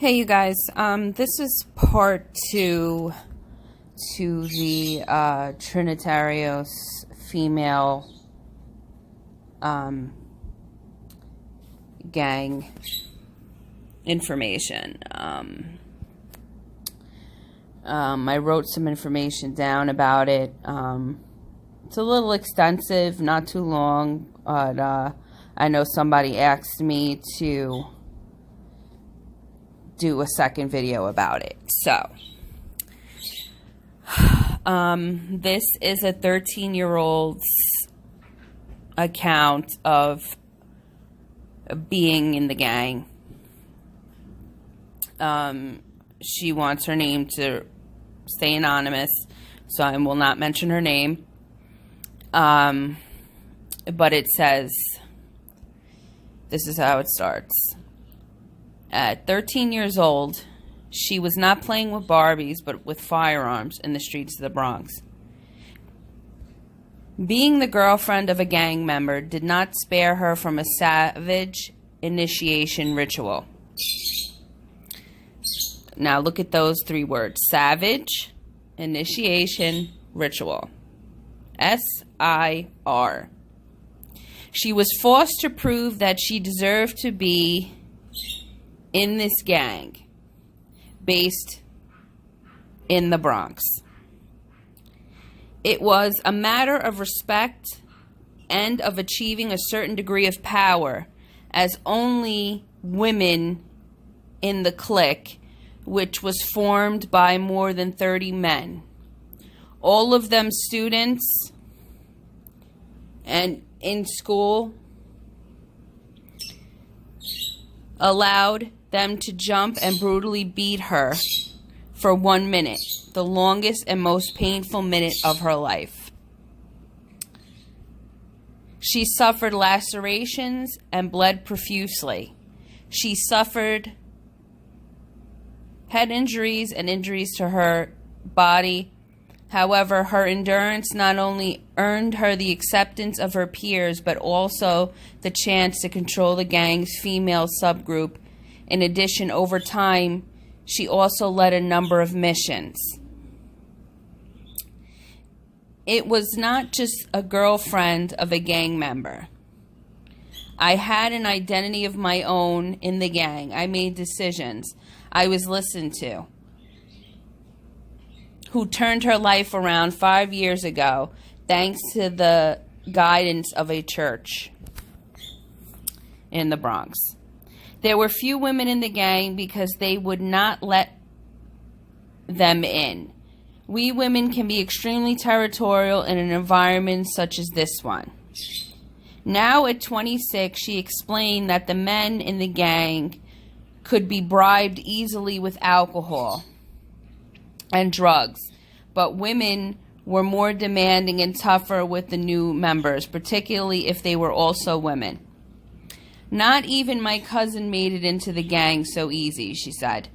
Hey, you guys. This is part 2 to the Trinitarios female gang information. I wrote some information down about it. It's a little extensive, not too long, but I know somebody asked me to do a second video about it. So, this is a 13-year-old's account of being in the gang. She wants her name to stay anonymous, so I will not mention her name. But it says, this is how it starts. At 13 years old, she was not playing with Barbies, but with firearms in the streets of the Bronx. Being the girlfriend of a gang member did not spare her from a savage initiation ritual. Now look at those three words. Savage, initiation, ritual. S-I-R. She was forced to prove that she deserved to be in this gang based in the Bronx. It was a matter of respect and of achieving a certain degree of power, as only women in the clique, which was formed by more than 30 men, all of them students and in school, allowed them to jump and brutally beat her for 1 minute, the longest and most painful minute of her life. She suffered lacerations and bled profusely. She suffered head injuries and injuries to her body. However, her endurance not only earned her the acceptance of her peers, but also the chance to control the gang's female subgroup. In addition, over time, she also led a number of missions. It was not just a girlfriend of a gang member. I had an identity of my own in the gang. I made decisions. I was listened to. Who turned her life around 5 years ago, thanks to the guidance of a church in the Bronx. There were few women in the gang because they would not let them in. We women can be extremely territorial in an environment such as this one. Now at 26, she explained that the men in the gang could be bribed easily with alcohol and drugs, but women were more demanding and tougher with the new members, particularly if they were also women. Not even my cousin made it into the gang so easy, she said.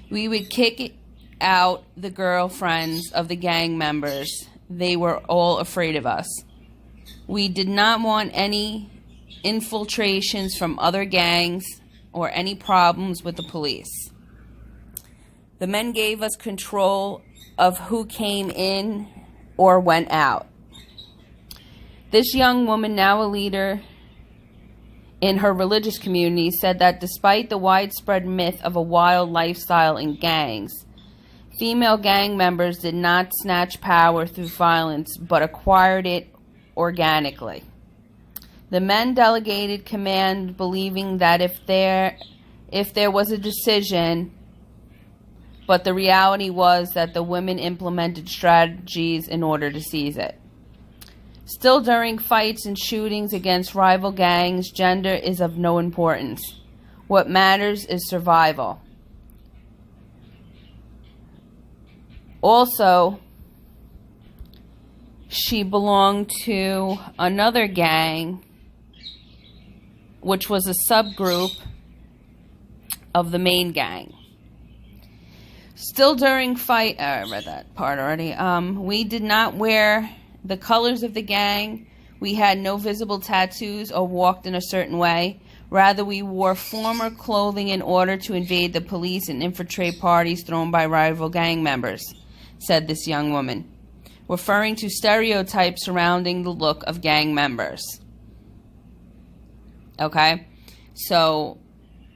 We would kick out the girlfriends of the gang members. They were all afraid of us. We did not want any infiltrations from other gangs or any problems with the police. The men gave us control of who came in or went out. This young woman, now a leader in her religious community, said that despite the widespread myth of a wild lifestyle in gangs, female gang members did not snatch power through violence, but acquired it organically. The men delegated command, believing that if there was a decision, but the reality was that the women implemented strategies in order to seize it. Still, during fights and shootings against rival gangs, gender is of no importance. What matters is survival. Also, she belonged to another gang, which was a subgroup of the main gang. Still during fight, I read that part already. We did not wear the colors of the gang. We had no visible tattoos or walked in a certain way. Rather, we wore former clothing in order to invade the police and infiltrate parties thrown by rival gang members, said this young woman, referring to stereotypes surrounding the look of gang members. Okay? So,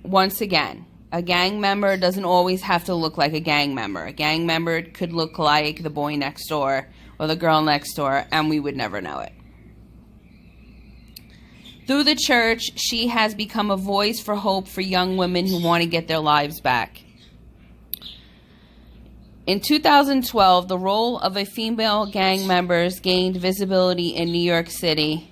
once again, a gang member doesn't always have to look like a gang member. A gang member could look like the boy next door or the girl next door, and we would never know it. Through the church, she has become a voice for hope for young women who want to get their lives back. In 2012, the role of a female gang member gained visibility in New York City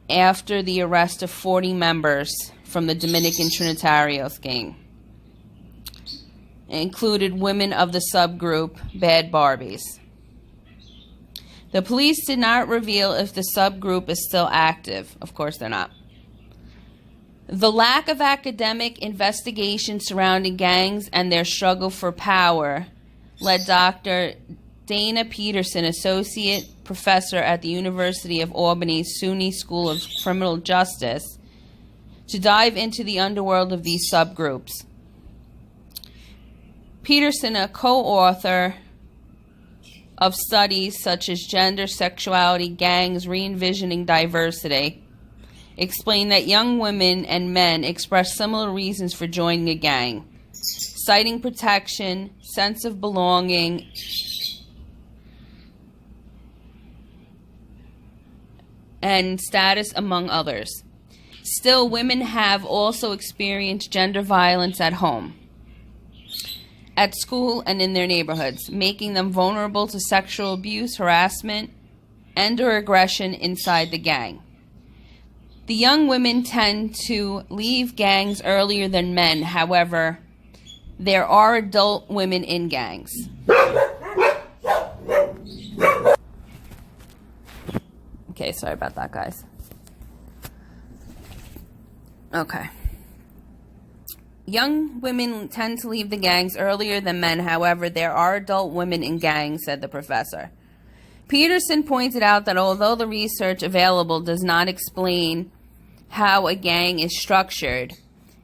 after the arrest of 40 members from the Dominican Trinitarios gang. It included women of the subgroup Bad Barbies. The police did not reveal if the subgroup is still active. Of course they're not. The lack of academic investigation surrounding gangs and their struggle for power led Dr. Dana Peterson, associate professor at the University of Albany's SUNY School of Criminal Justice, to dive into the underworld of these subgroups. Peterson, a co-author of studies such as gender, sexuality, gangs, re-envisioning diversity, explained that young women and men express similar reasons for joining a gang, citing protection, sense of belonging, and status, among others. Still, women have also experienced gender violence at home, at school, and in their neighborhoods, making them vulnerable to sexual abuse, harassment, and/or aggression inside the gang. The young women tend to leave gangs earlier than men. However, there are adult women in gangs. Okay, sorry about that, guys. Okay. Young women tend to leave the gangs earlier than men. However, there are adult women in gangs, said the professor. Peterson pointed out that although the research available does not explain how a gang is structured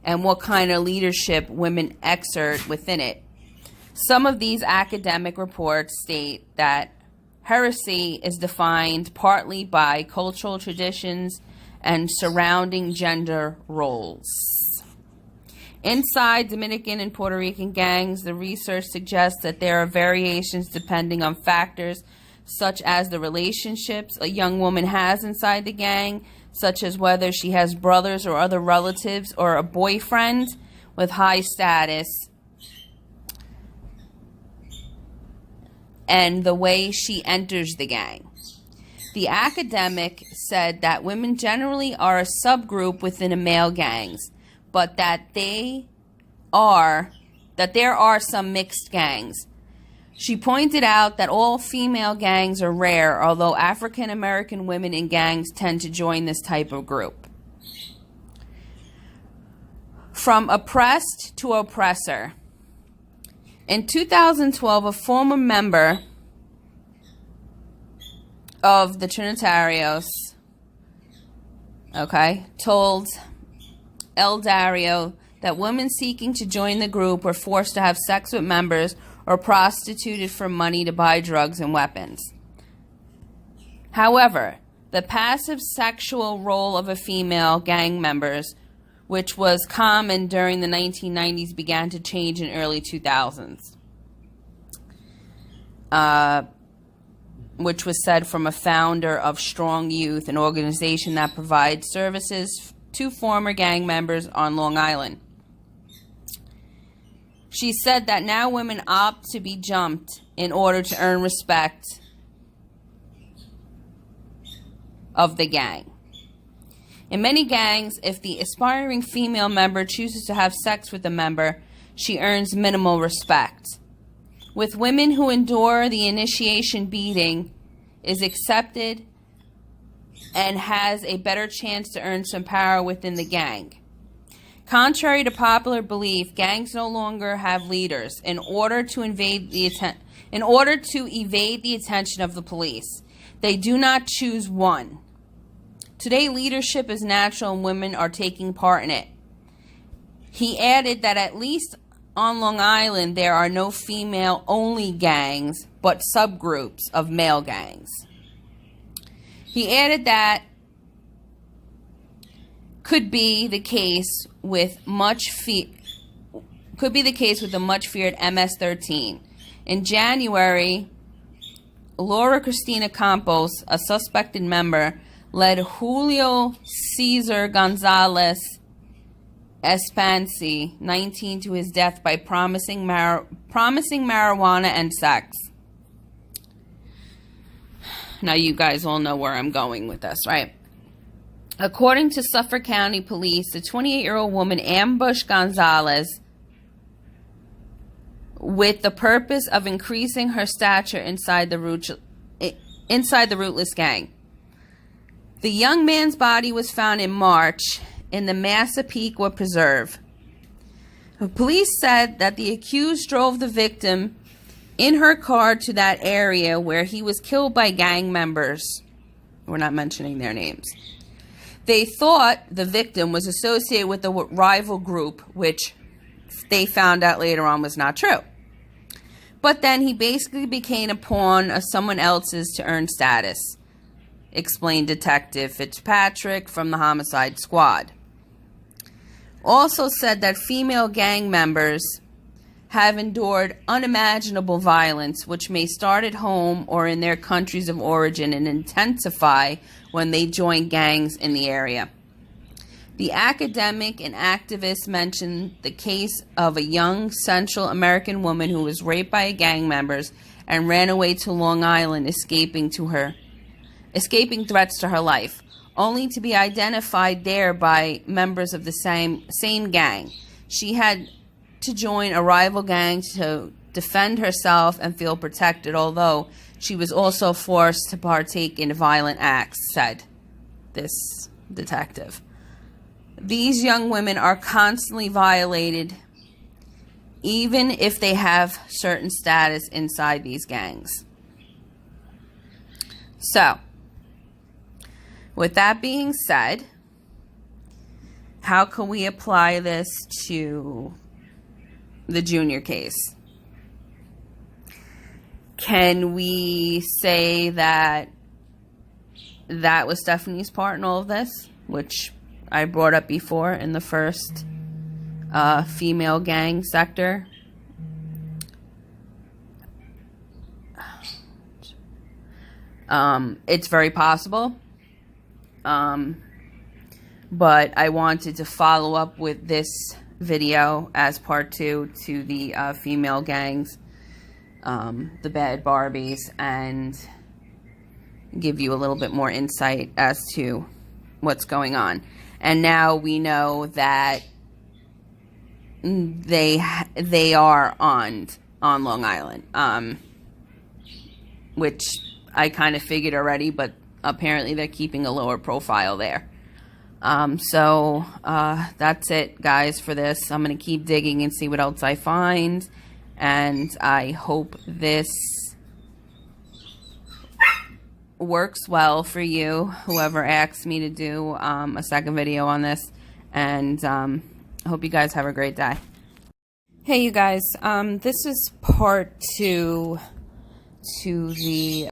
and what kind of leadership women exert within it, some of these academic reports state that heresy is defined partly by cultural traditions and surrounding gender roles. Inside Dominican and Puerto Rican gangs, the research suggests that there are variations depending on factors such as the relationships a young woman has inside the gang, such as whether she has brothers or other relatives or a boyfriend with high status, and the way she enters the gang. The academic said that women generally are a subgroup within a male gangs, but that there are some mixed gangs. She pointed out that all female gangs are rare, although African American women in gangs tend to join this type of group. From oppressed to oppressor. In 2012, a former member of the Trinitarios, told El Dario that women seeking to join the group were forced to have sex with members or prostituted for money to buy drugs and weapons. However, the passive sexual role of a female gang members, which was common during the 1990s, began to change in early 2000s. Which was said from a founder of Strong Youth, an organization that provides services to former gang members on Long Island. She said that now women opt to be jumped in order to earn respect of the gang. In many gangs, if the aspiring female member chooses to have sex with a member, she earns minimal respect. With women who endure the initiation beating, is accepted and has a better chance to earn some power within the gang. Contrary to popular belief, gangs no longer have leaders. In order to evade the attention of the police, they do not choose one. Today, leadership is natural and women are taking part in it. He added that at least on Long Island, there are no female-only gangs, but subgroups of male gangs. He added that could be the case with the much feared MS-13. In January, Laura Cristina Campos, a suspected member, led Julio Cesar Gonzalez Espansi, 19, to his death by promising marijuana and sex. Now you guys all know where I'm going with this, right? According to Suffolk County Police, the 28-year-old woman ambushed Gonzalez with the purpose of increasing her stature inside the rootless gang. The young man's body was found in March in the Massapequa Preserve. The police said that the accused drove the victim in her car to that area where he was killed by gang members. We're not mentioning their names. They thought the victim was associated with a rival group, which they found out later on was not true. But then he basically became a pawn of someone else's to earn status, explained Detective Fitzpatrick from the Homicide Squad. Also said that female gang members have endured unimaginable violence, which may start at home or in their countries of origin and intensify when they join gangs in the area. The academic and activist mentioned the case of a young Central American woman who was raped by gang members and ran away to Long Island, escaping threats to her life, only to be identified there by members of the same gang. She had to join a rival gang to defend herself and feel protected, although she was also forced to partake in violent acts, said this detective. These young women are constantly violated, even if they have certain status inside these gangs. So, with that being said, how can we apply this to the Junior case? Can we say that that was Stephanie's part in all of this, which I brought up before in the first female gang sector? It's very possible. But I wanted to follow up with this video as part 2 to the female gangs, the bad Barbies, and give you a little bit more insight as to what's going on. And now we know that they are on Long Island, which I kind of figured already, but apparently they're keeping a lower profile there. So that's it, guys, for this. I'm going to keep digging and see what else I find. And I hope this works well for you, whoever asked me to do a second video on this. And I hope you guys have a great day. Hey, you guys. This is part 2 to the